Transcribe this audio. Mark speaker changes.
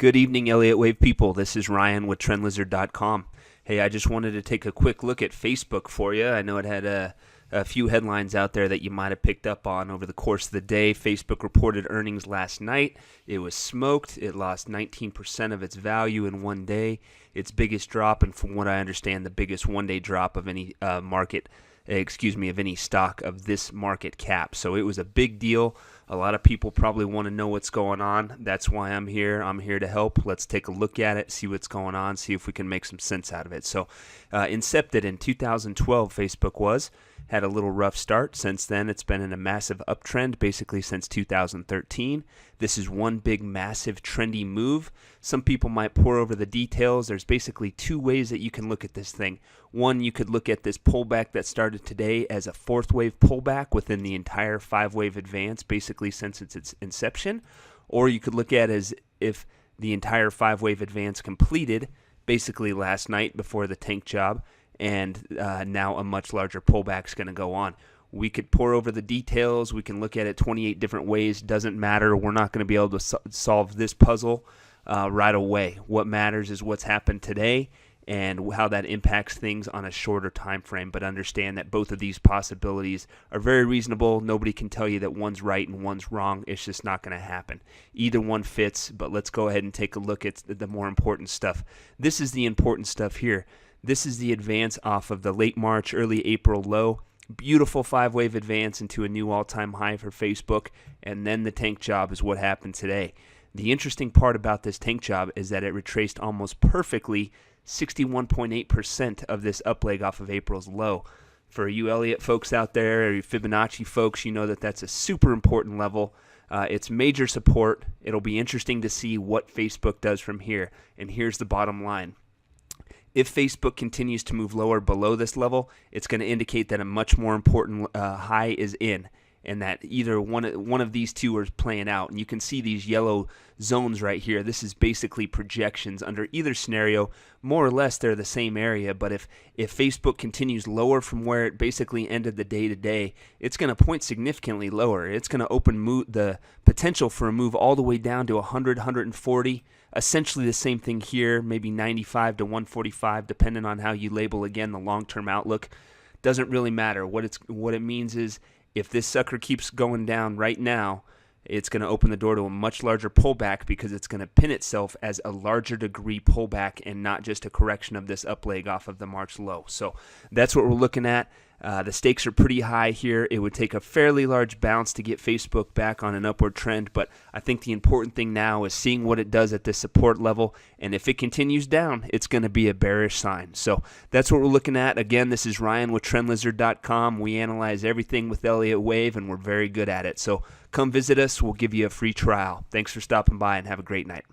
Speaker 1: Good evening, Elliott Wave people. This is Ryan with TrendLizard.com. Hey, I just wanted to take a quick look at Facebook for you. I know it had a few headlines out there that you might have picked up on over the course of the day. Facebook reported earnings last night. It was smoked. It lost 19% of its value in one day. Its biggest drop, and from what I understand, the biggest one-day drop of any of any stock of this market cap. So it was a big deal. A lot of people probably want to know what's going on. That's why I'm here. I'm here to help. Let's take a look at it, see what's going on, see if we can make some sense out of it. So incepted in 2012, Facebook had a little rough start. Since then, it's been in a massive uptrend, basically since 2013. This is one big, massive, trendy move. Some people might pore over the details. There's basically two ways that you can look at this thing. One, you could look at this pullback that started today as a fourth wave pullback within the entire five-wave advance, basically since its inception. Or you could look at it as if the entire five-wave advance completed basically last night before the tank job, and now a much larger pullback is going to go on. We could pour over the details. We can look at it 28 different ways. Doesn't matter. We're not going to be able to solve this puzzle right away. What matters is what's happened today and how that impacts things on a shorter time frame. But understand that both of these possibilities are very reasonable. Nobody can tell you that one's right and one's wrong. It's just not going to happen. Either one fits, but let's go ahead and take a look at the more important stuff. This is the important stuff here. This is the advance off of the late March, early April low. Beautiful five-wave advance into a new all-time high for Facebook, and then the tank job is what happened today. The interesting part about this tank job is that it retraced almost perfectly 61.8% of this up leg off of April's low. For you Elliott folks out there, or you Fibonacci folks, you know that that's a super important level. It's major support. It'll be interesting to see what Facebook does from here, and here's the bottom line. If Facebook continues to move lower below this level, it's going to indicate that a much more important high is in, and that either one of these two are playing out. And you can see these yellow zones right here. This is basically projections under either scenario. More or less, they're the same area, but if Facebook continues lower from where it basically ended the day today, it's going to point significantly lower. It's going to open the potential for a move all the way down to 100, 140. Essentially the same thing here, maybe 95 to 145, depending on how you label, again, the long-term outlook. Doesn't really matter. What it means is if this sucker keeps going down right now, it's going to open the door to a much larger pullback because it's going to pin itself as a larger degree pullback and not just a correction of this up leg off of the March low. So that's what we're looking at. The stakes are pretty high here. It would take a fairly large bounce to get Facebook back on an upward trend, but I think the important thing now is seeing what it does at this support level, and if it continues down, it's going to be a bearish sign. So that's what we're looking at. Again, this is Ryan with TrendLizard.com. We analyze everything with Elliott Wave, and we're very good at it. So come visit us. We'll give you a free trial. Thanks for stopping by, and have a great night.